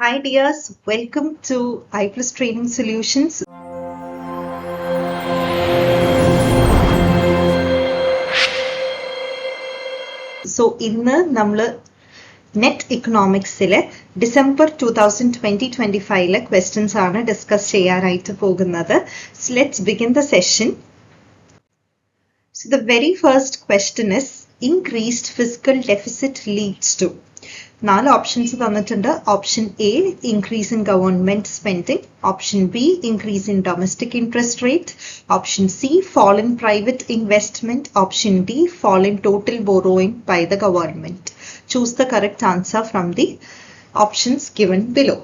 Hi dears, welcome to iPlus Training Solutions. So, ഇന്ന് നമ്മൾ net ഇക്കണോമിക്സിലെ December 2020-25 questions ആണ് discuss ചെയ്യാനായിട്ട് പോകുന്നത്. So, let's begin the session. So, the very first question is, increased fiscal deficit leads to. 4 options തന്നിട്ടുണ്ട്. Option A increase in government spending, option B increase in domestic interest rate, option C fall in private investment, option D fall in total borrowing by the government. Choose the correct answer from the options given below.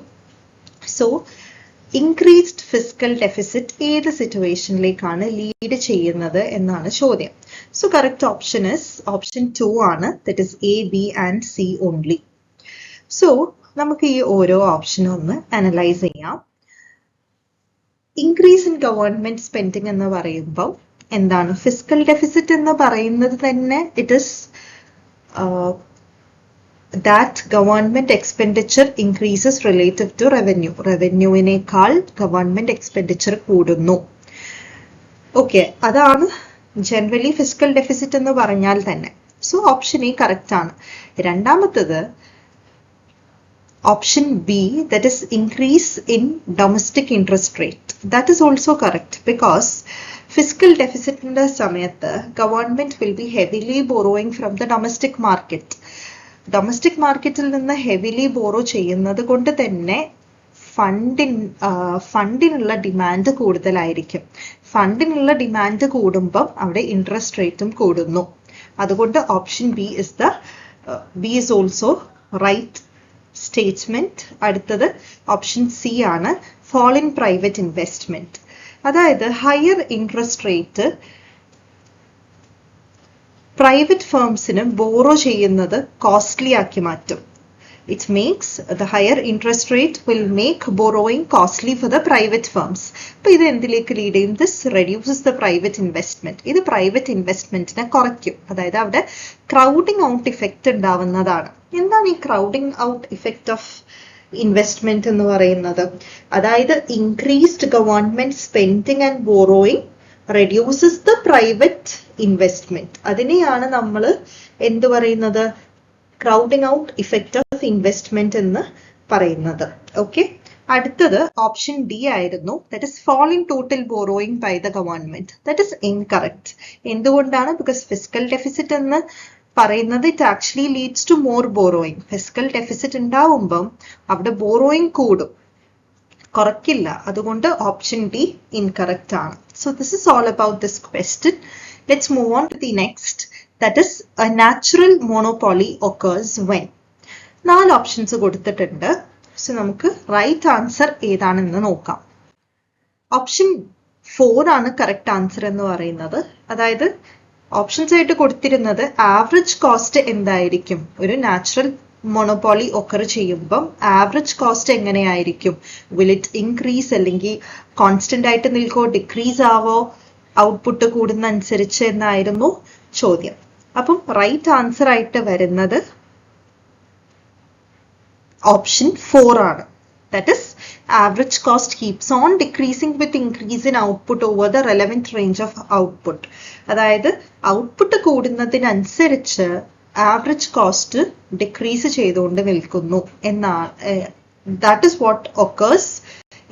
So increased fiscal deficit ഏത് സിറ്റുവേഷനിലേക്കാണ് lead ചെയ്യുന്നത് എന്നാണ് ചോദ്യം. So correct option is option 2 ആണ്, that is A, B and C only. So നമുക്ക് ഈ ഓരോ ഓപ്ഷനും ഒന്ന് അനലൈസ് ചെയ്യാം. ഇൻക്രീസ് ഇൻ ഗവൺമെന്റ് സ്പെൻഡിങ് എന്ന് പറയുമ്പോൾ എന്താണ്? ഫിസ്ക്കൽ ഡെഫിസിറ്റ് എന്ന് പറയുന്നത് തന്നെ it is that government expenditure increases relative to revenue. റവന്യൂവിനേക്കാൾ ഗവൺമെന്റ് എക്സ്പെൻഡിച്ചർ കൂടുന്നു. ഓക്കെ, അതാണ് ജനറലി ഫിസ്ക്കൽ ഡെഫിസിറ്റ് എന്ന് പറഞ്ഞാൽ തന്നെ. സോ ഓപ്ഷൻ എ കറക്റ്റ് ആണ്. രണ്ടാമത്തത് option B, that is increase in domestic interest rate. That is also correct because fiscal deficit in the samayathu government will be heavily borrowing from the domestic market. Domestic market il ninnu heavily borrow cheyyunnathu kondu thanne ഫണ്ടിനുള്ള demand കൂടുതലായിരിക്കും. ഫണ്ടിനുള്ള demand കൂടുമ്പോൾ അവിടെ interest റേറ്റും കൂടുന്നു. അതുകൊണ്ട് option B is also right statement. അടുത്തത് option C ആണ്, fall in private investment. അതായത് ഹയർ ഇൻട്രസ്റ്റ് റേറ്റ് പ്രൈവറ്റ് ഫേംസിന് ബോറോ ചെയ്യുന്നത് കോസ്റ്റ്ലി ആക്കി മാറ്റും. It makes the higher interest rate will make borrowing costly for the private firms. അപ്പൊ ഇത് എന്തിലേക്ക് ലീഡ് ചെയ്യും? This reduces the private investment. ഇത് പ്രൈവറ്റ് ഇൻവെസ്റ്റ്മെന്റിനെ കുറയ്ക്കും. അതായത് അവിടെ ക്രൗഡിംഗ് ഔട്ട് ഇഫക്റ്റ് ഉണ്ടാവുന്നതാണ്. എന്താണ് ഈ crowding out effect of investment എന്ന് പറയുന്നത്? അതായത് increased government spending and borrowing reduces the private investment. അതിനെയാണ് നമ്മൾ എന്ത് പറയുന്നത്? Crowding out effect of investment എന്ന് പറയുന്നത്. ഓക്കെ, അടുത്തത് ഓപ്ഷൻ ഡി ആയിരുന്നു, that is fall in total borrowing by the government. That is incorrect. എന്തുകൊണ്ടാണ്? ബിക്കോസ് ഫിസ്ക്കൽ ഡെഫിസിറ്റ് എന്ന് പറയുന്നത് it actually leads to more borrowing. Fiscal deficit ഉണ്ടാവുമ്പം അവിടെ borrowing കൂടും, കുറയ്ക്കില്ല. അതുകൊണ്ട് ഓപ്ഷൻ ഡി ഇൻകറക്റ്റ് ആണ്. So this is all about this question. Let's move on to the next. That is a natural monopoly occurs when. 4 options കൊടുത്തിട്ടുണ്ട്. So നമുക്ക് right answer ഏതാണെന്ന് നോക്കാം. ഓപ്ഷൻ 4 ആണ് കറക്റ്റ് ആൻസർ എന്ന് പറയുന്നത്. അതായത് ഓപ്ഷൻസ് ആയിട്ട് കൊടുത്തിരുന്നത് ആവറേജ് കോസ്റ്റ് എന്തായിരിക്കും ഒരു നാച്ചുറൽ മൊണോപോളി ഒക്കർ ചെയ്യുമ്പം ആവറേജ് കോസ്റ്റ് എങ്ങനെയായിരിക്കും? വിൽ ഇറ്റ് ഇൻക്രീസ് അല്ലെങ്കിൽ കോൺസ്റ്റന്റ് ആയിട്ട് നിൽക്കോ, ഡിക്രീസ് ആവോ, ഔട്ട്പുട്ട് കൂടുന്ന അനുസരിച്ച് എന്നായിരുന്നു ചോദ്യം. അപ്പം റൈറ്റ് ആൻസർ ആയിട്ട് വരുന്നത് ഓപ്ഷൻ 4 ആണ്. That is, average cost keeps on decreasing with increase in output over the relevant range of output. അതായത് ഔട്ട്പുട്ട് കൂടുന്നതിനനുസരിച്ച് ആവറേജ് കോസ്റ്റ് ഡിക്രീസ് ചെയ്തുകൊണ്ട് നിൽക്കുന്നു എന്നാണ്. That is what occurs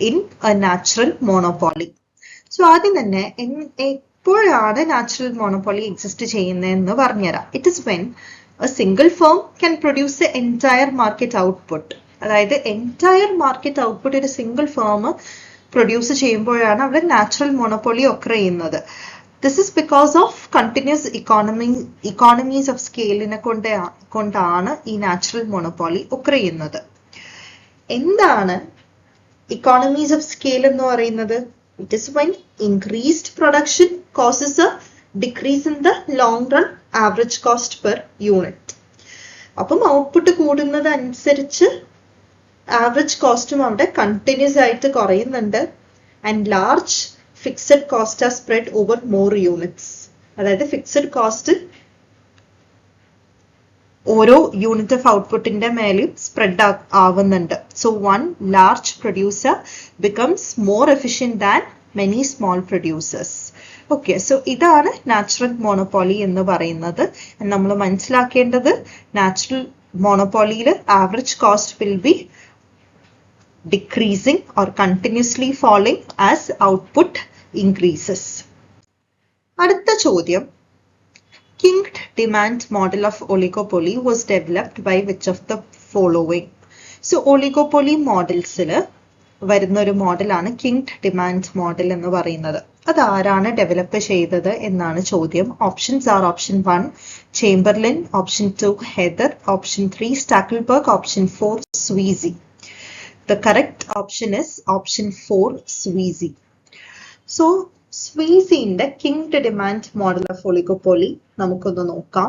in a natural monopoly. So ആദ്യം തന്നെ എപ്പോഴാണ് natural monopoly exist ചെയ്യുന്നതെന്ന് പറഞ്ഞുതരാം. It is when a single firm can produce a entire market output. അതായത് എൻറ്റയർ മാർക്കറ്റ് ഔട്ട്പുട്ട് ഒരു സിംഗിൾ ഫേം പ്രൊഡ്യൂസ് ചെയ്യുമ്പോഴാണ് അവിടെ നാച്ചുറൽ മോണോപോളി ഒക്കർ ചെയ്യുന്നത്. This is because of continuous economies of സ്കെയിലിനെ കൊണ്ടാണ് ഈ നാച്ചുറൽ മോണോപോളി ഒക്കർ ചെയ്യുന്നത്. എന്താണ് ഇക്കോണമീസ് ഓഫ് സ്കെയിൽ എന്ന് പറയുന്നത്? It is when increased production causes a decrease in the long run average cost per unit. അപ്പം output കൂടുന്നത് അനുസരിച്ച് ആവറേജ് കോസ്റ്റും അവിടെ കണ്ടിന്യൂസ് ആയിട്ട് കുറയുന്നുണ്ട്. And large fixed cost are spread over more units. അതായത് ഫിക്സഡ് കോസ്റ്റ് ഓരോ യൂണിറ്റ് ഓഫ് ഔട്ട്പുട്ടിന്റെ മേലും സ്പ്രെഡ് ആവുന്നുണ്ട്. So one large producer becomes more efficient than many small producers. Okay, so ഇതാണ് നാച്ചുറൽ മോണോപോളി എന്ന് പറയുന്നത്. നമ്മൾ മനസ്സിലാക്കേണ്ടത് നാച്ചുറൽ മോണോപോളിയിൽ average cost will be decreasing or continuously falling as output increases. അടുത്ത ചോദ്യം, kinked demand model of oligopoly was developed by which of the following? So oligopoly modelsൽ വരുന്ന ഒരു മോഡലാണ് കിങ്ഡ് ഡിമാൻഡ് മോഡൽ എന്ന് പറയുന്നത്. അത് ആരാണ് ഡെവലപ്പ് ചെയ്തത് എന്നാണ് ചോദ്യം. Options are option 1 Chamberlin, option 2 ഹെദർ, option 3 Stackelberg, option 4 Sweezy. The correct option is option 4 Sweezy. So Sweezy in the kinked demand model of oligopoly നമുക്കൊന്ന് നോക്കാം.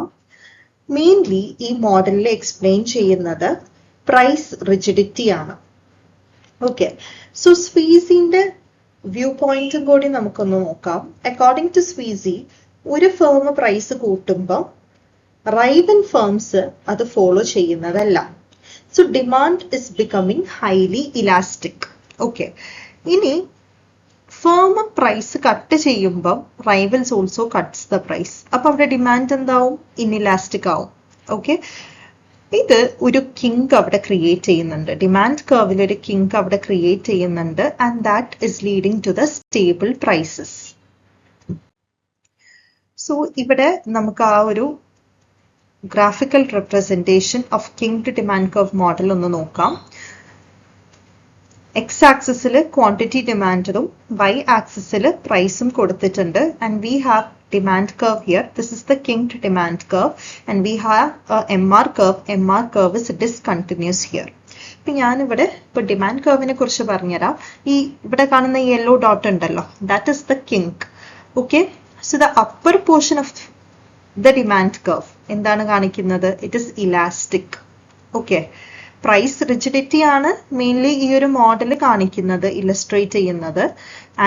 മെയിൻലി ഈ മോഡലിൽ എക്സ്പ്ലെയിൻ ചെയ്യുന്നത് പ്രൈസ് റിജിഡിറ്റി ആണ്. ഓക്കെ, സോ സ്വീസിന്റെ വ്യൂ പോയിന്റും കൂടി നമുക്കൊന്ന് നോക്കാം. അക്കോർഡിംഗ് ടു സ്വീസി, ഒരു ഫേം പ്രൈസ് കൂട്ടുമ്പോൾ റൈവൽ ഫേംസ് അത് ഫോളോ ചെയ്യുന്നതല്ല. So demand is becoming highly elastic. Okay. ഇനി ഫേം പ്രൈസ് കട്ട് ചെയ്യുമ്പോൾ rivals also cuts the price. അപ്പൊ അവിടെ ഡിമാൻഡ് എന്താവും? ഇൻഇലാസ്റ്റിക് ആവും. ഓക്കെ, ഇത് ഒരു കിങ്ക് അവിടെ ക്രിയേറ്റ് ചെയ്യുന്നുണ്ട്. ഡിമാൻഡ് കർവിൽ ഒരു കിങ്ക് അവിടെ ക്രിയേറ്റ് ചെയ്യുന്നുണ്ട്. And that is leading to the stable prices. So ഇവിടെ നമുക്ക് ആ ഒരു graphical representation of kinked demand curve model ഒന്ന് നോക്കാം. X ആക്സിസിൽ ക്വാണ്ടിറ്റി ഡിമാൻഡും Y ആക്സിസിൽ പ്രൈസും കൊടുത്തിട്ടുണ്ട്. And we have demand curve here. This is the kinked demand curve and we have MR curve. MR curve is discontinuous here. ഇപ്പൊ ഞാനിവിടെ ഇപ്പൊ ഡിമാൻഡ് കർവിനെ കുറിച്ച് പറഞ്ഞുതരാം. ഈ ഇവിടെ കാണുന്ന യെല്ലോ ഡോട്ട് ഉണ്ടല്ലോ, that is the kink. Okay, so the upper portion of the demand curve എന്താണ് കാണിക്കുന്നത്? It is elastic. Okay, price rigidity ആണ് മെയിൻലി ഈ ഒരു മോഡൽ കാണിക്കുന്നത്, ഇല്ലസ്ട്രേറ്റ് ചെയ്യുന്നത്.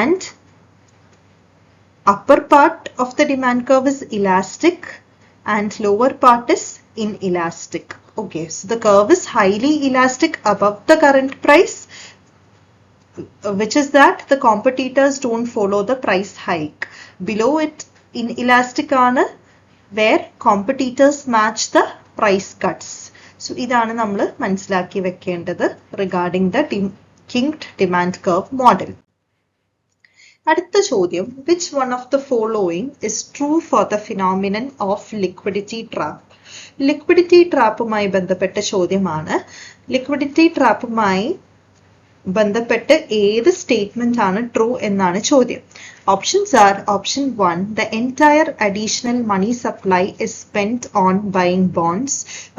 And upper part of the demand curve is elastic and lower part is inelastic. Okay, so the curve is highly elastic above the current price, which is that the competitors don't follow the price hike. Below it inelastic ആണ്, where competitors match the price cuts. So ഇതാണ് നമ്മൾ മനസ്സിലാക്കി വെക്കേണ്ടത് regarding the kinked demand curve model. അടുത്ത ചോദ്യം, which one of the following is true for the phenomenon of liquidity trap? liquidity trapുമായി ബന്ധപ്പെട്ട ചോദ്യമാണ്. liquidity trapുമായി ബന്ധപ്പെട്ട് ഏത് സ്റ്റേറ്റ്മെന്റ് ആണ് ട്രൂ എന്നാണ് ചോദ്യം. Options are option 1, the entire additional money supply is spent on buying bonds.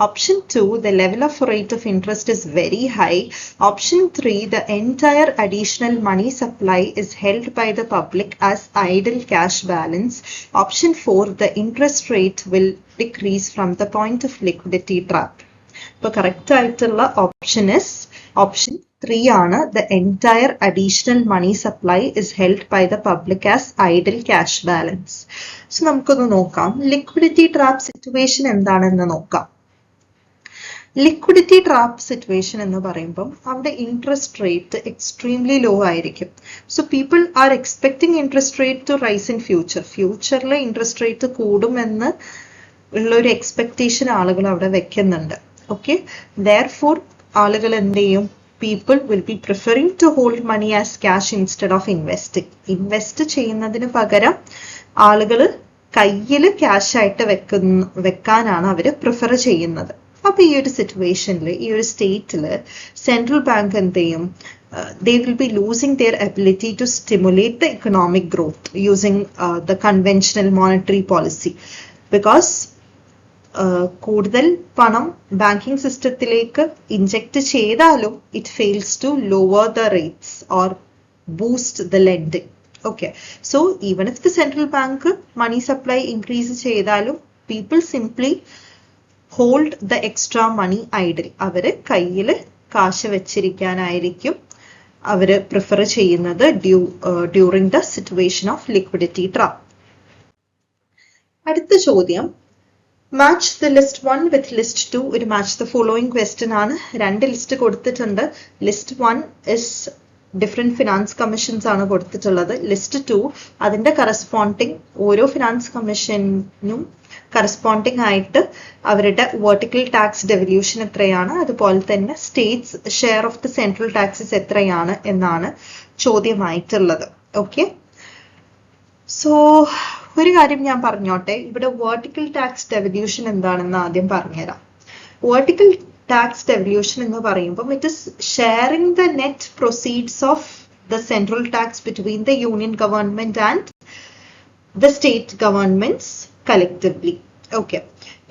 Option 2, the level of rate of interest is very high. Option 3, the entire additional money supply is held by the public as idle cash balance. Option 4, the interest rate will decrease from the point of liquidity trap. So correct ആയിട്ടുള്ള option is option 3 ആണ്. The entire additional money supply is held by the public as idle cash balance. So നമുക്കൊന്ന് നോക്കാം liquidity trap situation എന്താണെന്ന് നോക്കാം. liquidity trap situation എന്ന് പറയുമ്പോൾ അവിടെ interest rate extremely law ആയിരിക്കും. So people are expecting interest rate to rice in future. ഫ്യൂച്ചറിൽ interest rate കൂടുമെന്ന് ഉള്ള ഒരു എക്സ്പെക്ടേഷൻ ആളുകൾ അവിടെ വെക്കുന്നുണ്ട്. ഓക്കെ, therefore ആളുകൾ എന്ത് ചെയ്യും? people will be preferring to hold money as cash instead of investing. Invest ചെയ്യുന്നതിന് പകരം ആളുകൾ കയ്യിൽ ക്യാഷ് ആയിട്ട് വെക്കാനാണ് അവർ പ്രിഫർ ചെയ്യുന്നത്. അപ്പൊ ഈ ഒരു സിറ്റുവേഷനിൽ, ഈ ഒരു സ്റ്റേറ്റിൽ സെൻട്രൽ ബാങ്ക് എന്ത് ചെയ്യും? they will be losing their ability to stimulate the economic growth using the conventional monetary policy, because കൂടുതൽ പണം ബാങ്കിങ് സിസ്റ്റത്തിലേക്ക് ഇൻജെക്ട് ചെയ്താലും it fails to lower the rates or boost the lending. Okay, so even if the central bank money supply increase ചെയ്താലും people simply hold the extra money idle. അവര് കയ്യിൽ കാശ് വെച്ചിരിക്കാനായിരിക്കും അവര് പ്രിഫർ ചെയ്യുന്നത് during the situation of liquidity trap. അടുത്ത ചോദ്യം, match the list 1 with list 2 ഒരു മാച്ച് ദ ഫോളോയിങ് ക്വസ്റ്റ്യൻ ആണ്. രണ്ട് ലിസ്റ്റ് കൊടുത്തിട്ടുണ്ട്. List 1 is different finance commissions ആണ് കൊടുത്തിട്ടുള്ളത്. ലിസ്റ്റ് 2 അതിന്റെ കറസ്പോണ്ടിങ് ഓരോ ഫിനാൻസ് കമ്മീഷനും കറസ്പോണ്ടിങ് ആയിട്ട് അവരുടെ വെർട്ടിക്കൽ ടാക്സ് ഡെവല്യൂഷൻ എത്രയാണ്, അതുപോലെ തന്നെ States share of the central taxes എത്രയാണ് എന്നാണ് ചോദ്യമായിട്ടുള്ളത്. ഓക്കെ, സോ ഒരു കാര്യം ഞാൻ പറഞ്ഞോട്ടെ, ഇവിടെ വെർട്ടിക്കൽ ടാക്സ് ഡെവല്യൂഷൻ എന്താണെന്ന് ആദ്യം പറഞ്ഞുതരാം. വെർട്ടിക്കൽ ടാക്സ് ഡെവല്യൂഷൻ എന്ന് പറയുമ്പോൾ it is sharing the net proceeds of the central tax between the union government and the state governments collectively. Okay,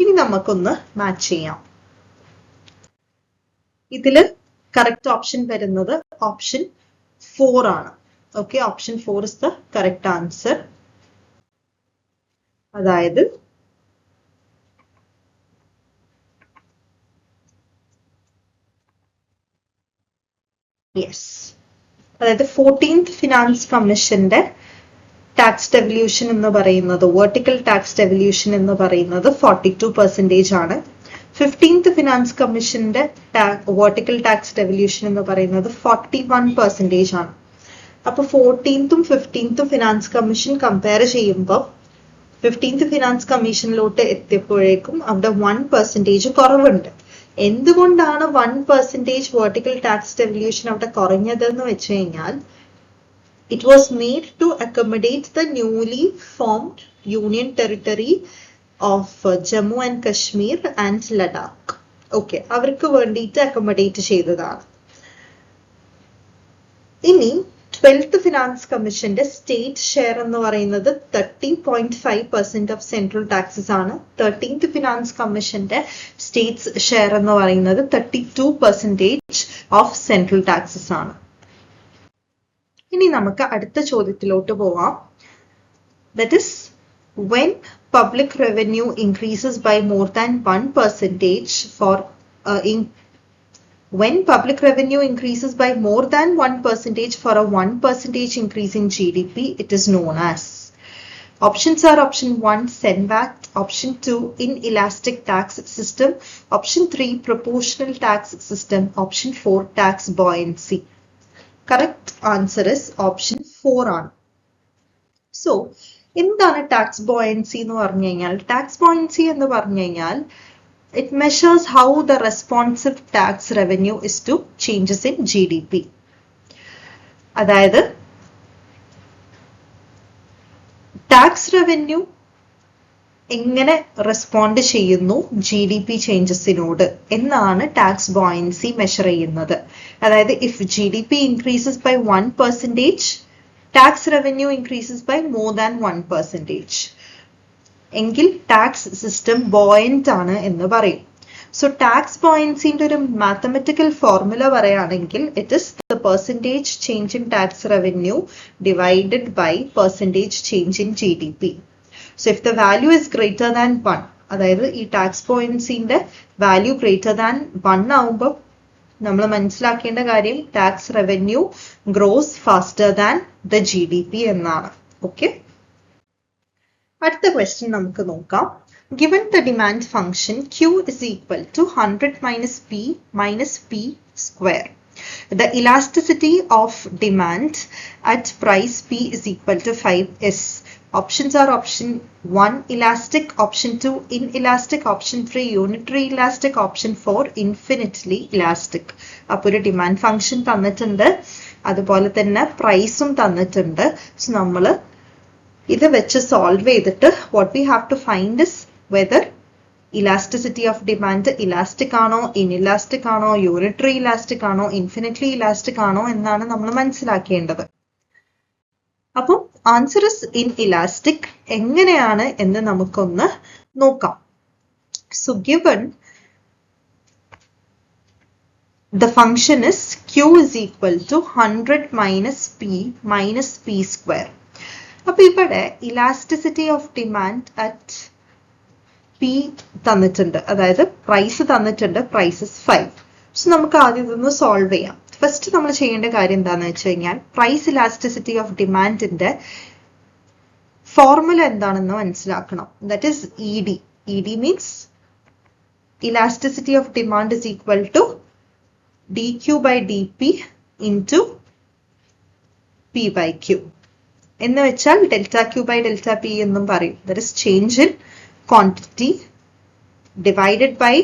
ഇനി നമുക്കൊന്ന് മാച്ച് ചെയ്യാം. ഇതില് കറക്റ്റ് ഓപ്ഷൻ വരുന്നത് ഓപ്ഷൻ 4 ആണ്. Okay, option 4 is the correct answer. അതായത് yes, അതായത് 14th finance കമ്മീഷന്റെ tax devolution എന്ന് പറയുന്നത്, വെർട്ടിക്കൽ ടാക്സ് ഡെവല്യൂഷൻ എന്ന് പറയുന്നത് 42% ആണ്. 15th ഫിനാൻസ് കമ്മീഷന്റെ വെർട്ടിക്കൽ ടാക്സ് ഡെവല്യൂഷൻ എന്ന് പറയുന്നത് 41% ആണ്. അപ്പൊ 14th 15th finance commission compare ചെയ്യുമ്പോൾ 15th ഫിനാൻസ് കമ്മീഷനിലോട്ട് എത്തിയപ്പോഴേക്കും അവിടെ 1% കുറവുണ്ട്. എന്തുകൊണ്ടാണ് 1% വെർട്ടിക്കൽ ടാക്സ് ഡെവല്യൂഷൻ അവിടെ കുറഞ്ഞതെന്ന് വെച്ച് കഴിഞ്ഞാൽ it was made to accommodate the newly formed union territory of Jammu and Kashmir and Ladakh. Okay, അവർക്ക് വേണ്ടിയിട്ട് അക്കോമഡേറ്റ് ചെയ്തതാണ്. ഇനി 12th ഫിനാൻസ് കമ്മീഷന്റെ സ്റ്റേറ്റ് ഷെയർ എന്ന് പറയുന്നത് 30.5% ഓഫ് സെൻട്രൽ ടാക്സസ് ആണ്. 13th ഫിനാൻസ് കമ്മീഷന്റെ സ്റ്റേറ്റ്സ് ഷെയർ എന്ന് പറയുന്നത് 32% ഓഫ് സെൻട്രൽ ടാക്സസ് ആണ്. ഇനി നമുക്ക് അടുത്ത ചോദ്യത്തിലോട്ട് പോവാം. That is, when public revenue increases by more than 1% when public revenue increases by more than 1% for a 1% increase in GDP, it is known as. Options are option 1 CENVAT, option 2 inelastic tax system, option 3 proportional tax system, option 4 tax buoyancy. Correct answer is option 4 ആണ്. So എന്താണ് tax buoyancy എന്ന് പറഞ്ഞു കഴിഞ്ഞാൽ? Tax buoyancy എന്ന് പറഞ്ഞു കഴിഞ്ഞാൽ it measures how the responsive tax revenue is to changes in GDP. അതായത് tax revenue എങ്ങനെ റെസ്പോണ്ട് ചെയ്യുന്നു GDP ചേഞ്ചസിനോട് എന്നാണ് ടാക്സ് ബോയൻസി മെഷർ ചെയ്യുന്നത്. അതായത് if GDP increases by 1%, tax revenue increases by more than 1%, എങ്കിൽ ടാക്സ് സിസ്റ്റം ബോയന്റ് ആണ് എന്ന് പറയും. സോ ടാക്സ് ബോയൻസിന്റെ ഒരു മാത്തമെറ്റിക്കൽ ഫോർമുല പറയുകയാണെങ്കിൽ it is the percentage change in tax revenue divided by percentage change in GDP. So if the value is greater than 1, അതായത് ഈ tax ബോയൻസിന്റെ വാല്യൂ ഗ്രേറ്റർ ദാൻ 1 ആവുമ്പോൾ നമ്മൾ മനസ്സിലാക്കേണ്ട കാര്യം tax revenue grows faster than the GDP എന്നാണ്. Okay, അടുത്ത question നമുക്ക് നോക്കാം. Given the demand function Q is equal to 100 minus P minus P square, the elasticity of demand at price P is equal to 5 is. Options are option 1 elastic, option 2 inelastic, option 3 unitary elastic, option 4 infinitely elastic. അപ്പോൾ ഒരു demand function തന്നിട്ടുണ്ട്, അതുപോലെ തന്നെ പ്രൈസും തന്നിട്ടുണ്ട്. So നമ്മൾ ഇത് വെച്ച് സോൾവ് ചെയ്തിട്ട് what we have to find is whether elasticity of demand elastic ആണോ, inelastic ആണോ, unitary elastic ആണോ, infinitely elastic ആണോ എന്നാണ് നമ്മൾ മനസ്സിലാക്കേണ്ടത്. അപ്പം ആൻസർ ഇസ് ഇൻഇലാസ്റ്റിക്. എങ്ങനെയാണ് എന്ന് നമുക്കൊന്ന് നോക്കാം. So given the function is Q is equal to 100 minus P square. അപ്പൊ ഇവിടെ elasticity of demand at P തന്നിട്ടുണ്ട്, അതായത് പ്രൈസ് തന്നിട്ടുണ്ട്, പ്രൈസ് ഇസ് 5. സോ നമുക്ക് ആദ്യം ഇതൊന്ന് സോൾവ് ചെയ്യാം. ഫസ്റ്റ് നമ്മൾ ചെയ്യേണ്ട കാര്യം എന്താണെന്ന് വെച്ച് കഴിഞ്ഞാൽ പ്രൈസ് ഇലാസ്റ്റിസിറ്റി ഓഫ് ഡിമാൻഡിന്റെ ഫോർമുല എന്താണെന്ന് മനസ്സിലാക്കണം. That is ED. ED means elasticity of demand is equal to dq by dp into p by q. എന്ന് വെച്ചാൽ delta q by delta p എന്നും പറയും. That is change in quantity divided by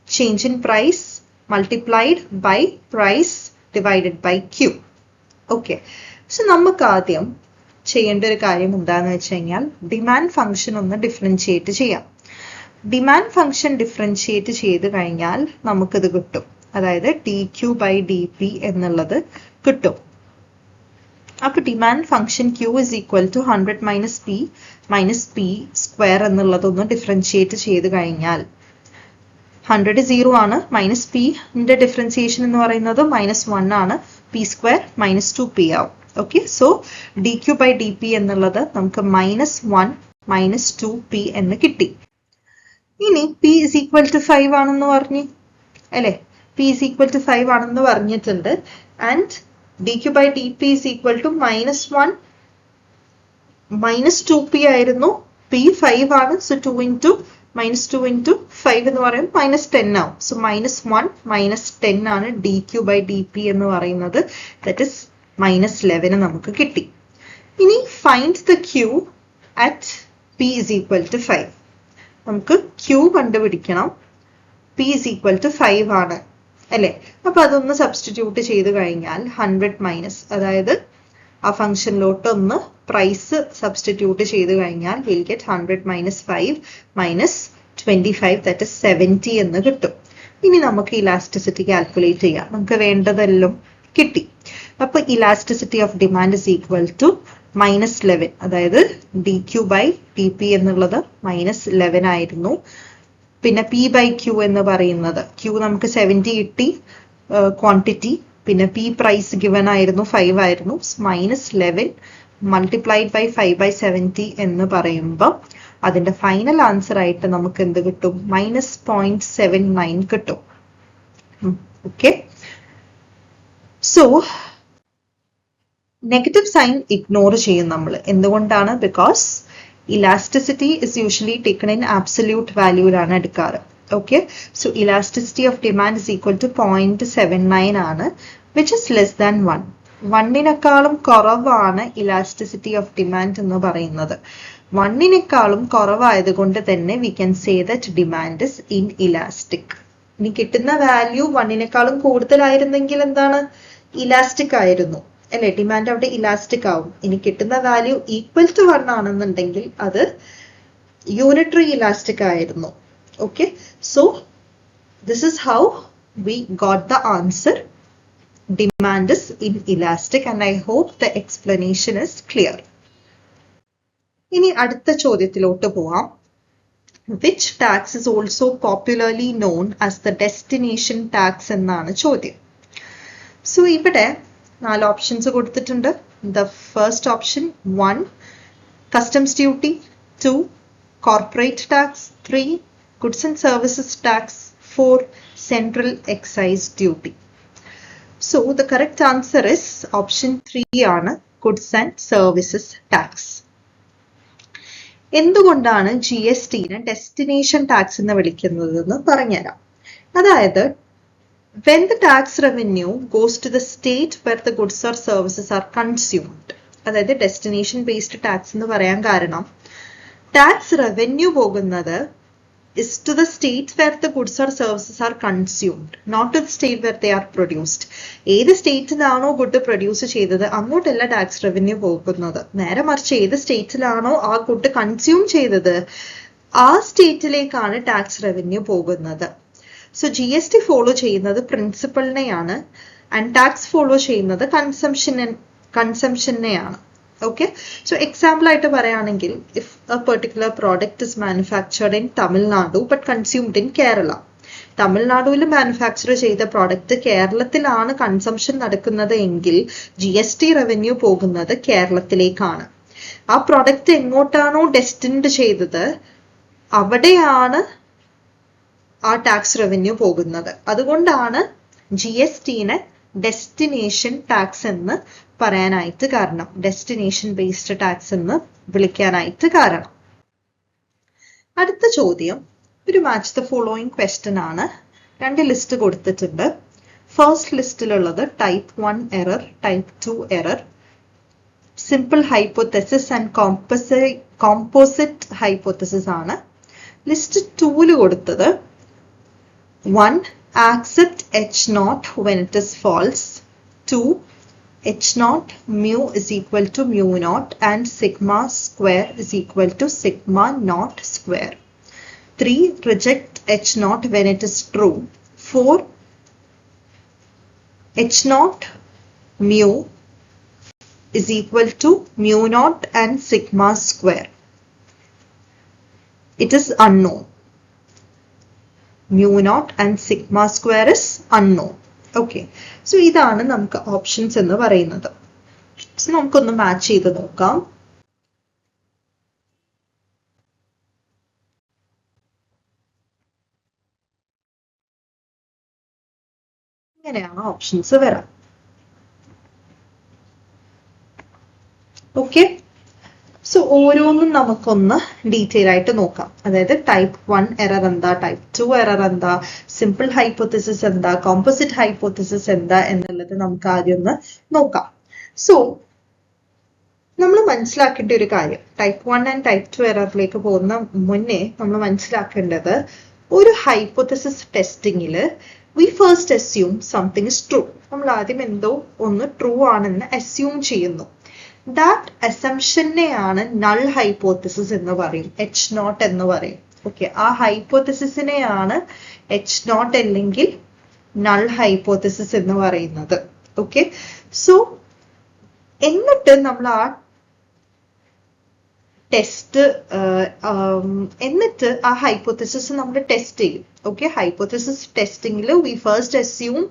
change in price multiplied by price divided by q. Okay. So നമുക്ക് ആദ്യം ചെയ്യേണ്ട ഒരു കാര്യം എന്താണെന്ന് വെച്ച് കഴിഞ്ഞാൽ ഡിമാൻഡ് ഫംഗ്ഷൻ ഒന്ന് ഡിഫറൻഷിയേറ്റ് ചെയ്യാം. ഡിമാൻഡ് ഫംഗ്ഷൻ ഡിഫറൻഷിയേറ്റ് ചെയ്ത് കഴിഞ്ഞാൽ നമുക്കിത് കിട്ടും. അതായത് D Q by D P എന്നുള്ളത് കിട്ടും. അപ്പൊ demand function Q is equal to 100 minus P square എന്നുള്ളതൊന്ന് ഡിഫറൻഷിയേറ്റ് ചെയ്ത് കഴിഞ്ഞാൽ 100 0 ആണ്, മൈനസ് പിന്റെ ഡിഫറൻസിയേഷൻ എന്ന് പറയുന്നത് -1 ആണ്, പി സ്ക്വയർ -2p ആവും. Okay, so D Q by D P എന്നുള്ളത് നമുക്ക് -1 -2p എന്ന് കിട്ടി. ഇനി p is equal to 5 ആണെന്ന് പറഞ്ഞു അല്ലെ, p is equal to 5 ആണെന്ന് പറഞ്ഞിട്ടുണ്ട്. And dq by dp is equal to -1 -2p ആയിരുന്നു, p 5 ആണ്, so 2 into -5 എന്ന് പറയും -10 ആവും. സോ -1 -10 ആണ് dq by dp എന്ന് പറയുന്നത്. ദാറ്റ് ഇസ് -11 നമുക്ക് കിട്ടി. ഇനി find the q at p is equal to 5. നമുക്ക് q കണ്ടുപിടിക്കണം. p is equal to 5 ആണ് അല്ലെ. അപ്പൊ അതൊന്ന് സബ്സ്റ്റിറ്റ്യൂട്ട് ചെയ്ത് കഴിഞ്ഞാൽ 100 മൈനസ്, അതായത് ആ ഫംഗ്ഷനിലോട്ട് ഒന്ന് പ്രൈസ് സബ്സ്റ്റിറ്റ്യൂട്ട് ചെയ്ത് കഴിഞ്ഞാൽ will get 100 minus 5 minus 25 that is 70 എന്ന് കിട്ടും. ഇനി നമുക്ക് ഇലാസ്റ്റിസിറ്റി കാൽക്കുലേറ്റ് ചെയ്യാം. നമുക്ക് വേണ്ടതെല്ലാം കിട്ടി. അപ്പൊ elasticity of demand is equal to -11, അതായത് D Q by D P എന്നുള്ളത് -11 ആയിരുന്നു. പിന്നെ പി ബൈ ക്യൂ എന്ന് പറയുന്നത്, ക്യൂ നമുക്ക് 70 കിട്ടി ക്വാണ്ടിറ്റി, പിന്നെ പി പ്രൈസ് ഗിവൻ ആയിരുന്നു 5 ആയിരുന്നു, -11 മൾട്ടിപ്ലൈഡ് ബൈ 5/70 എന്ന് പറയുമ്പോൾ അതിന്റെ ഫൈനൽ ആൻസർ ആയിട്ട് നമുക്ക് എന്ത് കിട്ടും? -0.79 കിട്ടും. Okay, so negative sign ignore ചെയ്യും നമ്മൾ. എന്തുകൊണ്ടാണ്? Because elasticity is usually taken in absolute വാല്യൂലാണ് എടുക്കാറ്. Okay, so elasticity of demand is equal to 0.79 ആണ്, വിച്ച് ഇസ് ലെസ് ദാൻ 1. 1-നേക്കാളും കുറവാണ് ഇലാസ്റ്റിസിറ്റി ഓഫ് ഡിമാൻഡ് എന്ന് പറയുന്നത്. 1-നേക്കാളും കുറവായതുകൊണ്ട് തന്നെ we can say that demand is inelastic. ഇനി കിട്ടുന്ന വാല്യൂ 1-നേക്കാളും കൂടുതലായിരുന്നെങ്കിൽ എന്താണ്? ഇലാസ്റ്റിക് ആയിരുന്നു അല്ലെ, ഡിമാൻഡ് അവിടെ ഇലാസ്റ്റിക് ആവും. ഇനി കിട്ടുന്ന വാല്യൂ ഈക്വൽ ടു 1 ആണെന്നുണ്ടെങ്കിൽ അത് യൂണിറ്ററി ഇലാസ്റ്റിക് ആയിരുന്നു. Okay, so this is how we got the answer. Demand is inelastic and I hope the explanation is clear. ഇനി അടുത്ത ചോദ്യത്തിലോട്ട് പോവാം. Which tax is also popularly known as the destination tax എന്നാണ് ചോദ്യം. So ഇവിടെ 4 options കൊടുത്തിട്ടുണ്ട്. The first option 1 customs duty, 2 corporate tax, 3 goods and services tax, 4 central excise duty. So the correct answer is option 3 ആണ്, goods and services tax. എന്തുകൊണ്ടാണ് GST-നെ destination tax എന്ന് വിളിക്കുന്നത് എന്ന് പറഞ്ഞുതരാം. അതായത് when the tax revenue goes to the state where the goods or services are consumed, അതായത് destination based tax എന്ന് പറയാൻ കാരണം ടാക്സ് റവന്യൂ പോകുന്നത് is to the state where the goods or services are consumed, not to the state where they are produced. ഏത് സ്റ്റേറ്റിലാണോ good produce ചെയ്തത് അങ്ങോട്ടല്ല tax revenue പോകുന്നത്. നേരെ മറിച്ച് ഏത് സ്റ്റേറ്റിലാണോ ആ ഗുഡ് കൺസ്യൂം ചെയ്തത് ആ സ്റ്റേറ്റിലേക്കാണ് ടാക്സ് റവന്യൂ പോകുന്നത്. സോ GST ഫോളോ ചെയ്യുന്നത് പ്രിൻസിപ്പളിനെയാണ് ആൻഡ് ടാക്സ് ഫോളോ ചെയ്യുന്നത് കൺസംഷനെയാണ്. Okay, so example ആയിട്ട് പറയുകയാണെങ്കിൽ if a particular product is manufactured in Tamil Nadu but consumed in Kerala, തമിഴ്നാടുവിൽ മാനുഫാക്ചർ ചെയ്ത പ്രോഡക്റ്റ് കേരളത്തിലാണ് കൺസംഷൻ നടക്കുന്നത് എങ്കിൽ GST റവന്യൂ പോകുന്നത് കേരളത്തിലേക്കാണ്. ആ പ്രോഡക്റ്റ് എങ്ങോട്ടാണോ ഡെസ്റ്റിൻഡ് ചെയ്തത് അവിടെയാണ് ആ ടാക്സ് റവന്യൂ പോകുന്നത്. അതുകൊണ്ടാണ് GST-നെ ഡെസ്റ്റിനേഷൻ ടാക്സ് എന്ന് പറയാനായിട്ട് കാരണം, ഡെസ്റ്റിനേഷൻ ബേസ്ഡ് ടാക്സ് എന്ന് വിളിക്കാനായിട്ട് കാരണം. അടുത്ത ചോദ്യം ഒരു മാച്ച് ദ ഫോളോയിങ് ക്വസ്റ്റ്യൻ ആണ്. രണ്ട് ലിസ്റ്റ് കൊടുത്തിട്ടുണ്ട്. ഫസ്റ്റ് ലിസ്റ്റിലുള്ളത് type 1 error, type 2 error, simple hypothesis and composite hypothesis ആണ്. ലിസ്റ്റ് 2 കൊടുത്തത് 1. Accept H0 when it is false. 2. H0 mu is equal to mu naught and sigma square is equal to sigma naught square. 3. Reject H0 when it is true. 4. H0 mu is equal to mu naught and sigma square. It is unknown. Mu naught and sigma square is unknown. Okay. So ഇതാണ് നമുക്ക് options എന്ന് പറയുന്നത്. So നമുക്കൊന്ന് match ചെയ്ത് നോക്കാം. ഇങ്ങനെയാണ് options വരാം. Okay. So ഓരോന്നും നമുക്കൊന്ന് ഡീറ്റെയിൽ ആയിട്ട് നോക്കാം. അതായത് ടൈപ്പ് 1 എറർ എന്താ, ടൈപ്പ് 2 എറർ എന്താ, സിമ്പിൾ ഹൈപ്പോതെസിസ് എന്താ, കോമ്പോസിറ്റ് ഹൈപ്പോതെസിസ് എന്താ എന്നുള്ളത് നമുക്ക് ആദ്യം ഒന്ന് നോക്കാം. സോ നമ്മൾ മനസ്സിലാക്കേണ്ട ഒരു കാര്യം, ടൈപ്പ് 1 ആൻഡ് ടൈപ്പ് 2 എററിലേക്ക് പോകുന്ന മുന്നേ നമ്മൾ മനസ്സിലാക്കേണ്ടത്, ഒരു ഹൈപ്പോതെസിസ് ടെസ്റ്റിംഗിൽ we first assume something is true. നമ്മൾ ആദ്യം എന്തോ ഒന്ന് ട്രൂ ആണെന്ന് അസ്യൂം ചെയ്യുന്നു. ദാറ്റ് അസംഷനെയാണ് നൾ ഹൈപ്പോതെസിസ് എന്ന് പറയും, H0 എന്ന് പറയും. ഓക്കെ, ആ ഹൈപ്പോതെസിസിനെയാണ് H0 അല്ലെങ്കിൽ നൾ ഹൈപ്പോതെസിസ് എന്ന് പറയുന്നത്. ഓക്കെ, സോ എന്നിട്ട് നമ്മൾ ആ ടെസ്റ്റ് എന്നിട്ട് ആ ഹൈപ്പോതെസിസ് നമ്മൾ ടെസ്റ്റ് ചെയ്യും. ഓക്കെ, ഹൈപ്പോതെസിസ് ടെസ്റ്റിംഗിൽ we first assume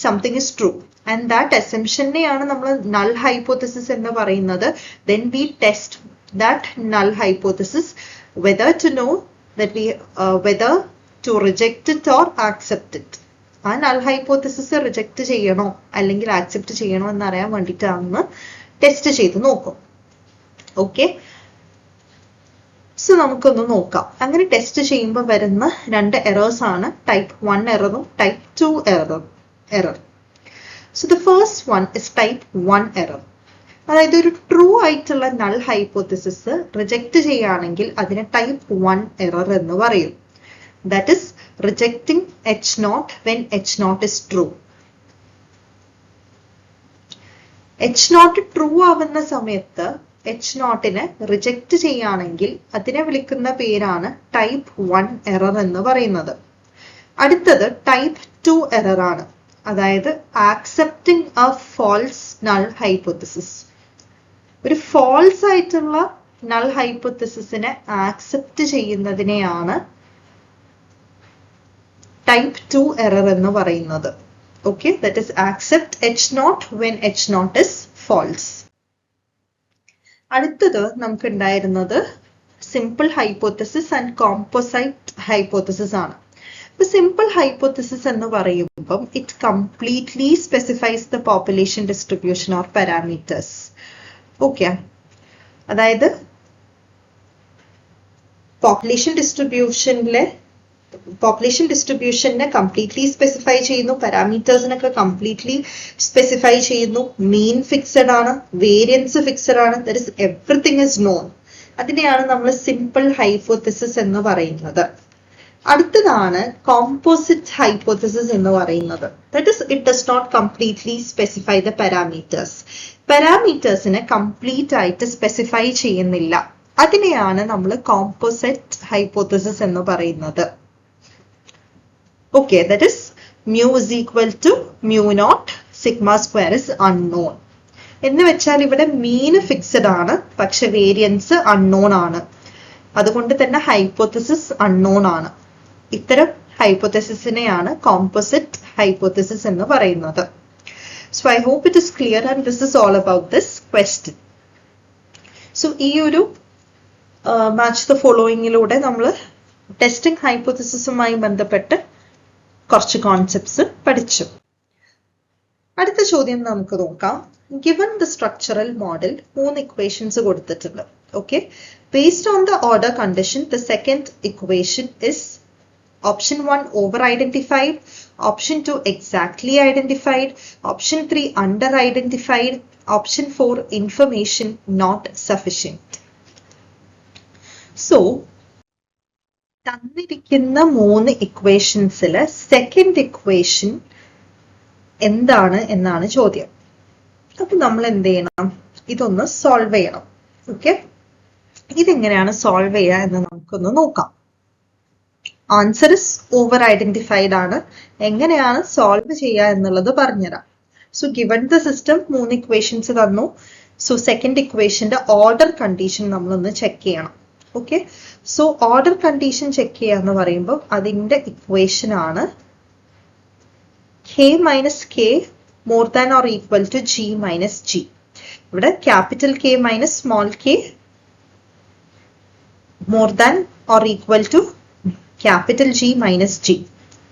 something is true and that അസംഷനെയാണ് നമ്മൾ നൾ ഹൈപ്പോതെസിസ് എന്ന് പറയുന്നത്. Then we test that null hypothesis whether to know that we whether to reject it or accept it. ആ null hypothesis reject ചെയ്യണോ അല്ലെങ്കിൽ accept ചെയ്യണോ എന്നറിയാൻ വേണ്ടിയിട്ടാണ് ടെസ്റ്റ് ചെയ്ത് നോക്കും. ഓക്കെ, സോ നമുക്കൊന്ന് നോക്കാം. അങ്ങനെ ടെസ്റ്റ് ചെയ്യുമ്പോൾ വരുന്ന രണ്ട് എറേഴ്സ് ആണ് ടൈപ്പ് 1 എററും type 2 error. So the first one is type 1 error. അതായത് ഒരു ട്രൂ ആയിട്ടുള്ള നൾ ഹൈപ്പോതെസിസ് റിജക്ട് ചെയ്യുകയാണെങ്കിൽ അതിനെ ടൈപ്പ് 1 എറർ എന്ന് പറയും. That is rejecting H0 when H0 is true. H0 true ആവുന്ന സമയത്ത് H0നെ റിജക്ട് ചെയ്യുകയാണെങ്കിൽ അതിനെ വിളിക്കുന്ന പേരാണ് ടൈപ്പ് 1 എറർ എന്ന് പറയുന്നത്. അടുത്തത് ടൈപ്പ് 2 എറർ ആണ്. അതായത് accepting a false null hypothesis. ഒരു ഫാൾസ് ആയിട്ടുള്ള നൾ ഹൈപ്പോതെസിസിനെ ആക്സെപ്റ്റ് ചെയ്യുന്നതിനെയാണ് ടൈപ്പ് 2 എറർ എന്ന് പറയുന്നത്. Okay, that is accept H0 when H0 is false. അടുത്തത് നമുക്ക് ഉണ്ടായിരുന്നത് simple hypothesis and composite hypothesis ആണ്. ഇപ്പൊ സിമ്പിൾ ഹൈപ്പോതെസിസ് എന്ന് പറയുമ്പം it completely specifies the population distribution or parameters. Okay, അതായത് പോപ്പുലേഷൻ ഡിസ്ട്രിബ്യൂഷനെ കംപ്ലീറ്റ്ലി സ്പെസിഫൈ ചെയ്യുന്നു, പാരാമീറ്റേഴ്സിനൊക്കെ കംപ്ലീറ്റ്ലി സ്പെസിഫൈ ചെയ്യുന്നു. മീൻ ഫിക്സഡ് ആണ്, വേരിയൻസ് ഫിക്സഡ് ആണ്, that is everything is known. അതിനെയാണ് നമ്മൾ സിമ്പിൾ ഹൈപ്പോതെസിസ് എന്ന് പറയുന്നത്. അടുത്തതാണ് കോമ്പോസിറ്റ് ഹൈപ്പോതെസിസ് എന്ന് പറയുന്നത്. That is it does not completely specify the parameters. പാരാമീറ്റേഴ്സിനെ കംപ്ലീറ്റ് ആയിട്ട് സ്പെസിഫൈ ചെയ്യുന്നില്ല. അതിനെയാണ് നമ്മൾ കോമ്പോസിറ്റ് ഹൈപ്പോതെസിസ് എന്ന് പറയുന്നത്. Okay, that is mu is equal to mu naught, sigma square is unknown. എന്ന് വെച്ചാൽ ഇവിടെ മീൻ ഫിക്സഡ് ആണ്, പക്ഷെ വേരിയൻസ് അൺനോൺ ആണ്. അതുകൊണ്ട് തന്നെ ഹൈപ്പോതെസിസ് അൺനോൺ ആണ്. ഇത്തരം ഹൈപ്പോതെസിസിനെയാണ് കോമ്പോസിറ്റ് ഹൈപ്പോതെസിസ് എന്ന് പറയുന്നത്. So I hope it is clear and this is all about this question. So ഈ ഒരു മാച്ച് ദ ഫോളോയിങ്ങിലൂടെ നമ്മൾ ടെസ്റ്റിംഗ് ഹൈപ്പോതെസിസുമായി ബന്ധപ്പെട്ട് കുറച്ച് കോൺസെപ്റ്റ്സ് പഠിച്ചു. അടുത്ത ചോദ്യം നമുക്ക് നോക്കാം. Given the structural model 3 equations കൊടുത്തിട്ടുണ്ട്. Okay, based on the order condition, the second equation is option 1 over identified, option 2 exactly identified, option 3 under identified, option 4 information not sufficient. So തന്നിരിക്കുന്ന 3 ഇക്വേഷൻസിൽ second equation എന്താണ് എന്നാണ് ചോദ്യം. അപ്പൊ നമ്മൾ എന്ത് ചെയ്യണം? ഇതൊന്ന് സോൾവ് ചെയ്യണം. ഓക്കെ, ഇതെങ്ങനെയാണ് സോൾവ് ചെയ്യുക എന്ന് നമുക്കൊന്ന് നോക്കാം. ആൻസർ ഇസ് ഓവർ ഐഡന്റിഫൈഡ് ആണ്. എങ്ങനെയാണ് സോൾവ് ചെയ്യുക എന്നുള്ളത് പറഞ്ഞുതരാം. So given the system 3 equations തന്നു. സോ സെക്കൻഡ് ഇക്വേഷന്റെ ഓർഡർ കണ്ടീഷൻ നമ്മളൊന്ന് ചെക്ക് ചെയ്യണം. Okay, so order condition check ചെയ്യുക എന്ന് പറയുമ്പോൾ അതിന്റെ ഇക്വേഷൻ ആണ് k minus k more than or equal to g minus g. ഇവിടെ capital K minus small k more than or equal to capital G minus g.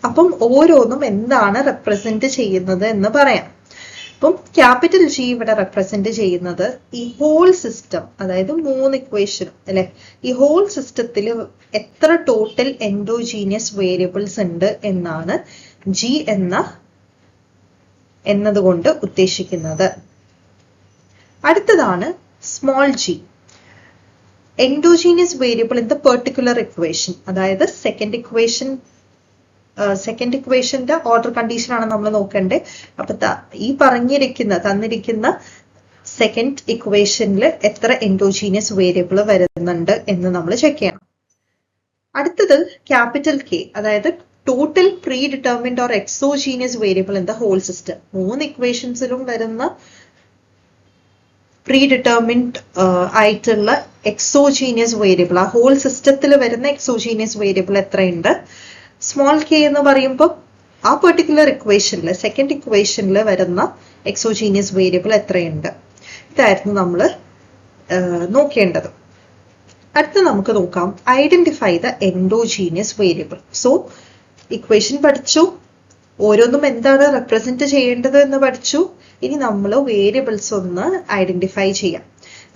അപ്പം ഓരോന്നും എന്താണ് represent ചെയ്യുന്നത് എന്ന് പറയാം. അപ്പം ക്യാപിറ്റൽ G ഇവിടെ റെപ്രസെന്റ് ചെയ്യുന്നത് ഈ ഹോൾ സിസ്റ്റം, അതായത് 3 ഇക്വേഷനും അല്ലെ, ഈ ഹോൾ സിസ്റ്റത്തിൽ എത്ര ടോട്ടൽ എൻഡോജീനിയസ് വേരിയബിൾസ് ഉണ്ട് എന്നാണ് G എന്നതുകൊണ്ട് ഉദ്ദേശിക്കുന്നത്. അടുത്തതാണ് small g, endogenous variable in the particular equation. അതായത് സെക്കൻഡ് ഇക്വേഷന്റെ ഓർഡർ കണ്ടീഷൻ ആണ് നമ്മൾ നോക്കേണ്ടത്. അപ്പൊ ഈ തന്നിരിക്കുന്ന സെക്കൻഡ് ഇക്വേഷനിൽ എത്ര എൻഡോജീനിയസ് വേരിയബിൾ വരുന്നുണ്ട് എന്ന് നമ്മൾ ചെക്ക് ചെയ്യണം. അടുത്തത് ക്യാപിറ്റൽ K, അതായത് total predetermined or exogenous variable in the whole system. 3 ഇക്വേഷൻസിലും വരുന്ന പ്രീ ഡിറ്റർമിൻഡ് ആയിട്ടുള്ള എക്സോജീനിയസ് വേരിയബിൾ, ആ ഹോൾ സിസ്റ്റത്തിൽ വരുന്ന എക്സോജീനിയസ് വേരിയബിൾ എത്രയുണ്ട്. സ്മോൾ k എന്ന് പറയുമ്പോൾ ആ പെർട്ടിക്കുലർ ഇക്വേഷനിൽ സെക്കൻഡ് ഇക്വേഷനിൽ വരുന്ന എക്സോജീനിയസ് വേരിയബിൾ എത്രയുണ്ട്. ഇതായിരുന്നു നമ്മൾ നോക്കേണ്ടത്. അടുത്ത നമുക്ക് നോക്കാം identify the endogenous variable. So equation പഠിച്ചു, ഓരോന്നും എന്താണ് റെപ്രസെന്റ് ചെയ്യേണ്ടത് എന്ന് പഠിച്ചു. ഇനി നമ്മൾ വേരിയബിൾസ് ഒന്ന് ഐഡന്റിഫൈ ചെയ്യാം.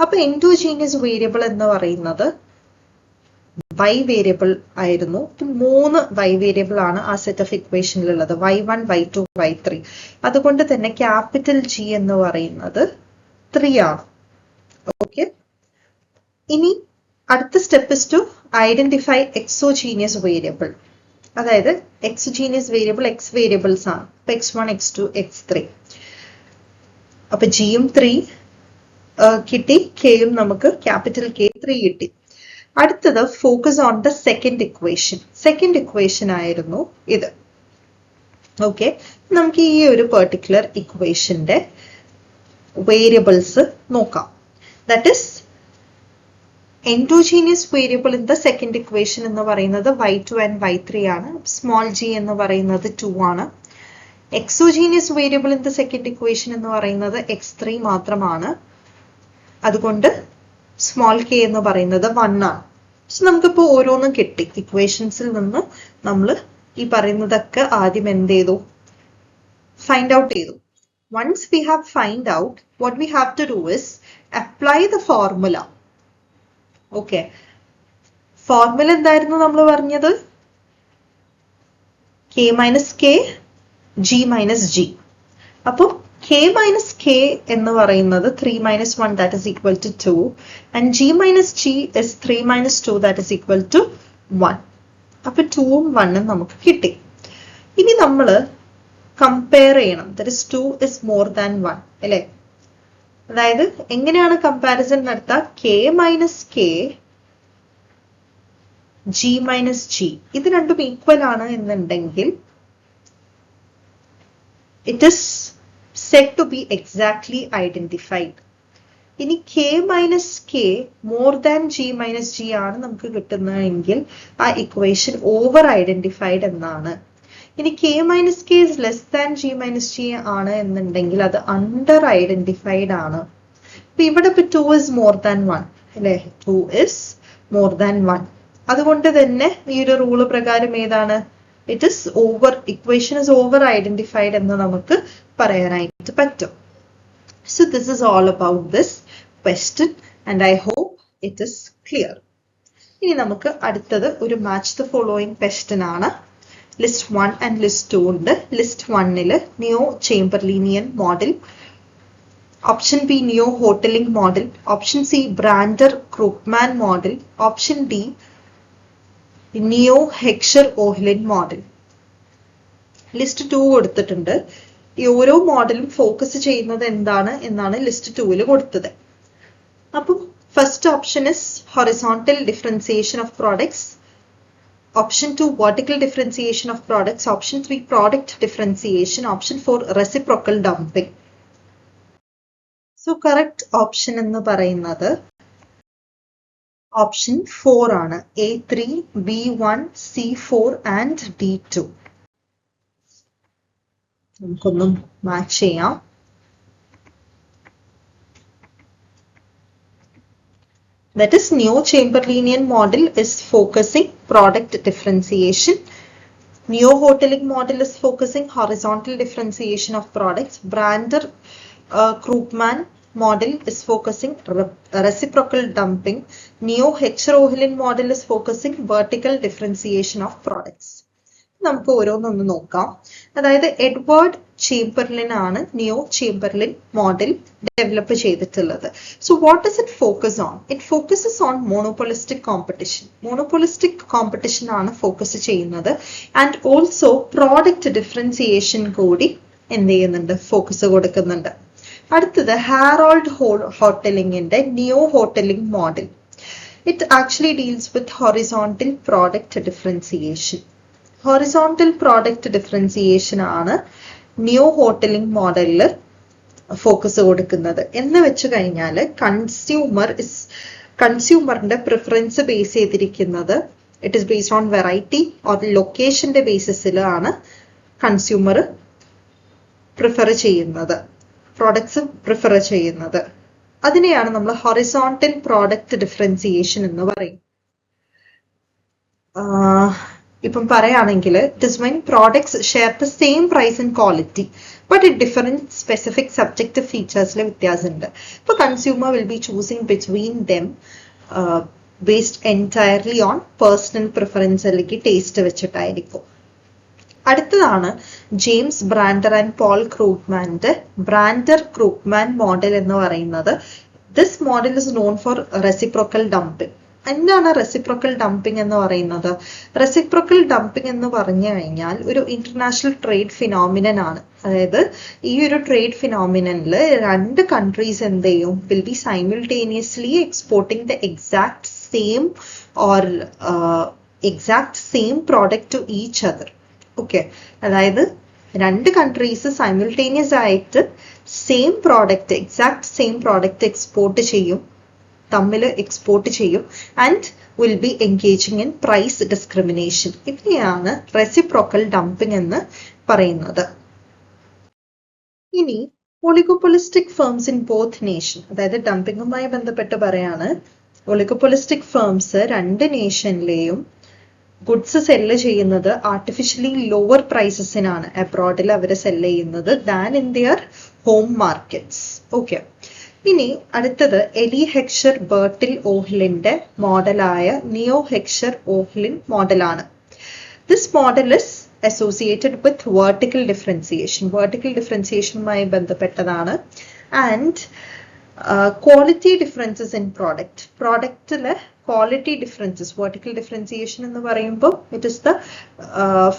അപ്പൊ എൻഡോജീനിയസ് വേരിയബിൾ എന്ന് പറയുന്നത് y വേരിയബിൾ ആയിരുന്നു. 3 y വേരിയബിൾ ആണ് ആ set of ഇക്വേഷനിലുള്ളത്, y1, y2, y3. അതുകൊണ്ട് തന്നെ ക്യാപിറ്റൽ G എന്ന് പറയുന്നത് 3 ആണ്. ഓക്കെ, ഇനി അടുത്ത step is to identify exogenous variable. അതായത് എക്സോജീനിയസ് വേരിയബിൾ x വേരിയബിൾസ് ആണ്. x1, x2, x3. അപ്പൊ ജിയും 3 കിട്ടി, കെയും നമുക്ക് ക്യാപിറ്റൽ K 3 കിട്ടി. അടുത്തത് focus on the second equation. Second equation ആയിരുന്നു ഇത്. ഓക്കെ, നമുക്ക് ഈ ഒരു പെർട്ടിക്കുലർ ഇക്വേഷന്റെ വേരിയബിൾസ് നോക്കാം. That is endogenous variable in the second equation എന്ന് പറയുന്നത് y2 ആൻഡ് y3 ആണ്. സ്മോൾ g എന്ന് പറയുന്നത് 2 ആണ്. Exogenous variable in the second equation എന്ന് പറയുന്നത് x3 മാത്രമാണ്. അതുകൊണ്ട് സ്മോൾ k എന്ന് പറയുന്നത് 1 ആണ്. സോ നമുക്കിപ്പോ ഓരോന്നും കിട്ടി. ഇക്വേഷൻസിൽ നിന്ന് നമ്മൾ ഈ പറയുന്നതൊക്കെ ആദ്യം എന്ത് ചെയ്തു? ഫൈൻഡ് ഔട്ട് ചെയ്തു. Once we have find out, what we have to do is apply the formula. Okay, formula എന്തായിരുന്നു നമ്മൾ പറഞ്ഞത്? k minus k, g minus g. അപ്പോൾ k minus k എന്ന് പറയുന്നത് 3 minus 1 that is equal to 2 and g minus g is 3 minus 2 that is equal to 1. അപ്പോൾ 2ഉം 1ഉം നമുക്ക് കിട്ടി. ഇനി നമ്മൾ കമ്പയർ ചെയ്യണം. that is 2 is more than 1 അല്ലേ? അതായത് എങ്ങനെയാണ് കമ്പാരിസൺ നടത്തുക? k minus k, g minus g ഇത് രണ്ടും ഈക്വൽ ആണ് എന്നുണ്ടെങ്കിൽ it is said to be exactly identified. ഇനി k minus k more than g minus g ആണ് നമുക്ക് കിട്ടുന്നതെങ്കിൽ ആ ഇക്വേഷൻ ഓവർ ഐഡന്റിഫൈഡ് എന്നാണ്. ഇനി k minus k is less than g minus g ആണ് എന്നുണ്ടെങ്കിൽ അത് അണ്ടർ ഐഡന്റിഫൈഡ് ആണ്. അപ്പൊ ഇവിടെ ഇപ്പൊ 2 is more than 1 അല്ലെ? 2 is more than 1. അതുകൊണ്ട് തന്നെ ഈ ഒരു റൂള് പ്രകാരം ഏതാണ്? it is over, equation is over identified എന്ന് നമുക്ക് പറയാനായിട്ട് പറ്റും. So this is all about this question and I hope it is clear. ഇനി നമുക്ക് അടുത്തത് ഒരു match the following question ആണ്. List 1 and list 2 ഉണ്ട്. List 1 neo-chamberlainian model, option B neo-hoteling model, option C Brander-Krugman model, option D neo-Heckscher-Ohlin model. List 2 കൊടുത്തിട്ടുണ്ട്. ഈ ഓരോ മോഡലും ഫോക്കസ് ചെയ്യുന്നത് എന്താണ് എന്നാണ് ലിസ്റ്റ് 2 കൊടുത്തത്. അപ്പം first option is horizontal differentiation of products, option 2 vertical differentiation of products, option 3 product differentiation, option 4 reciprocal dumping. So correct option എന്ന് പറയുന്നത് ഓപ്ഷൻ 4 ആണ്. A3, B1, C4 and D2. നമുക്കൊന്നും മാച്ച് ചെയ്യാം. That is neo-chamberlainian model is focusing product differentiation. Neo-hoteling model is focusing horizontal differentiation of products. Brander-Krugman model is focusing reciprocal dumping. Neo-Heckscher-Ohlin model is focusing vertical differentiation of products. നമുക്ക് ഓരോന്നൊന്ന് നോക്കാം. അതായത് Edward Chamberlin ആണ് neo Chamberlin model develop ചെയ്തിട്ടുള്ളത്. So what does it focus on? It focuses on monopolistic competition. Monopolistic competition ആണ് focus ചെയ്യുന്നത്. And also product differentiation കൂടി എന്ത് ചെയ്യുന്നുണ്ട്? ഫോക്കസ് കൊടുക്കുന്നുണ്ട്. അടുത്തത് ഹാരോൾഡ് ഹോട്ടലിംഗിന്റെ neo Hotelling model. It actually deals with horizontal product differentiation. Horizontal product differentiation ആണ് neo Hotelling മോഡലിൽ ഫോക്കസ് കൊടുക്കുന്നത്. എന്ന് വെച്ച് കഴിഞ്ഞാൽ കൺസ്യൂമറിന്റെ പ്രിഫറൻസ് ബേസ് ചെയ്തിരിക്കുന്നത് it is based on variety or ലൊക്കേഷന്റെ ബേസിസിലാണ് consumer prefer ചെയ്യുന്നത്, പ്രോഡക്ട്സ് പ്രിഫർ ചെയ്യുന്നത്. അതിനെയാണ് നമ്മൾ ഹൊറിസോണ്ടൽ പ്രോഡക്റ്റ് ഡിഫറൻസിയേഷൻ എന്ന് പറയും. ഇപ്പം പറയുകയാണെങ്കിൽ it is when products share the same price and quality but it different specific subjective ഫീച്ചേഴ്സിൽ വ്യത്യാസമുണ്ട്. ഇപ്പൊ consumer will be choosing between them based entirely on personal preference അല്ലെങ്കിൽ ടേസ്റ്റ് വെച്ചിട്ടായിരിക്കും. അടുത്തതാണ് ജെയിംസ് ബ്രാൻഡർ ആൻഡ് പോൾ ക്രൂഗ്മാന്റെ Brander Krugman model എന്ന് പറയുന്നത്. This model is known for reciprocal dumping. എന്താണ് റെസിപ്രോക്കൽ ഡംപിംഗ് എന്ന് പറയുന്നത്? റെസിപ്രോക്കൽ ഡംപിംഗ് എന്ന് പറഞ്ഞു കഴിഞ്ഞാൽ ഒരു ഇന്റർനാഷണൽ ട്രേഡ് ഫിനോമിനൻ ആണ്. അതായത് ഈ ഒരു ട്രേഡ് ഫിനോമിനനിൽ രണ്ട് കൺട്രീസ് എന്ത് ചെയ്യും? Will be simultaneously exporting the exact same product to each other. Okay, അതായത് രണ്ട് കൺട്രീസ് സൈമിൾട്ടേനിയസ് ആയിട്ട് എക്സാക്ട് സെയിം പ്രോഡക്റ്റ് എക്സ്പോർട്ട് ചെയ്യും, തമ്മിൽ എക്സ്പോർട്ട് ചെയ്യും and will be engaging in price discrimination. ഇതിനെയാണ് റെസിപ്രോക്കൽ ഡംപിംഗ് എന്ന് പറയുന്നത്. ഇനി oligopolistic firms in both nation, അതായത് ഡംപിങ്ങുമായി ബന്ധപ്പെട്ട് പറയാണ്, ഒളിഗോപോളിസ്റ്റിക് ഫേംസ് രണ്ട് നേഷനിലെയും ഗുഡ്സ് സെല്ല് ചെയ്യുന്നത് ആർട്ടിഫിഷ്യലി ലോവർ പ്രൈസസിനാണ് അബ്രോഡിൽ അവർ സെല്ല് ചെയ്യുന്നത് than in their home markets. Okay, ഇനി അടുത്തത് എലി ഹെക്ഷർ ബർട്ടിൽ ഓഹ്ലിന്റെ മോഡലായ നിയോ ഹെക്ഷർ ഓഹ്ലിൻ മോഡലാണ്. This model is associated with vertical differentiation. Vertical ഡിഫറൻസിയേഷനുമായി ബന്ധപ്പെട്ടതാണ്. ആൻഡ് ക്വാളിറ്റി ഡിഫറൻസസ് ഇൻ പ്രോഡക്റ്റിലെ ക്വാളിറ്റി ഡിഫറൻസസ്. വെർട്ടിക്കൽ ഡിഫറൻസിയേഷൻ എന്ന് പറയുമ്പോൾ it is the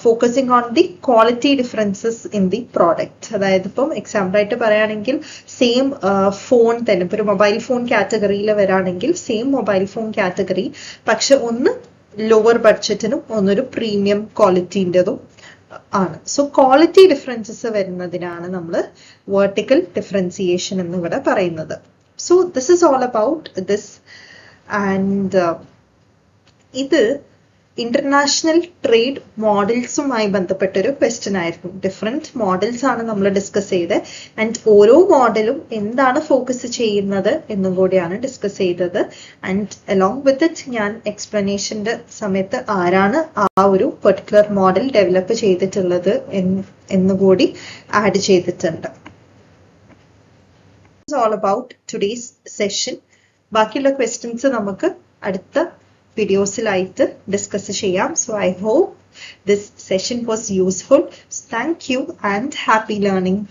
focusing on the quality differences in the product. അതായത് ഇപ്പം എക്സാമ്പിൾ ആയിട്ട് പറയുകയാണെങ്കിൽ സെയിം ഫോൺ തന്നെ ഇപ്പൊ ഒരു മൊബൈൽ ഫോൺ കാറ്റഗറിയിൽ വരാണെങ്കിൽ സെയിം മൊബൈൽ ഫോൺ കാറ്റഗറി, പക്ഷെ ഒന്ന് ലോവർ ബഡ്ജറ്റിനും ഒന്നൊരു പ്രീമിയം ക്വാളിറ്റിൻ്റെതും ആണ്. സോ ക്വാളിറ്റി ഡിഫറൻസസ് വരുന്നതിനാണ് നമ്മൾ വെർട്ടിക്കൽ ഡിഫറൻസിയേഷൻ എന്നിവിടെ പറയുന്നത്. So this is all about this. And ഇത് ഇന്റർനാഷണൽ ട്രേഡ് മോഡൽസുമായി ബന്ധപ്പെട്ടൊരു ക്വസ്റ്റ്യൻ ആയിരുന്നു. ഡിഫറെന്റ് മോഡൽസ് ആണ് നമ്മൾ ഡിസ്കസ് ചെയ്തത്. ആൻഡ് ഓരോ മോഡലും എന്താണ് ഫോക്കസ് ചെയ്യുന്നത് എന്നും കൂടിയാണ് ഡിസ്കസ് ചെയ്തത്. ആൻഡ് അലോങ് വിത്ത് ഇറ്റ് ഞാൻ എക്സ്പ്ലനേഷന്റെ സമയത്ത് ആരാണ് ആ ഒരു പെർട്ടിക്കുലർ മോഡൽ ഡെവലപ്പ് ചെയ്തിട്ടുള്ളത് എന്നുകൂടി ആഡ് ചെയ്തിട്ടുണ്ട്. It's all about today's session. ബാക്കിയുള്ള ക്വസ്റ്റ്യൻസ് നമുക്ക് അടുത്ത വീഡിയോസിലായിട്ട് ഡിസ്കസ് ചെയ്യാം. So I hope this session was useful. Thank you and happy learning.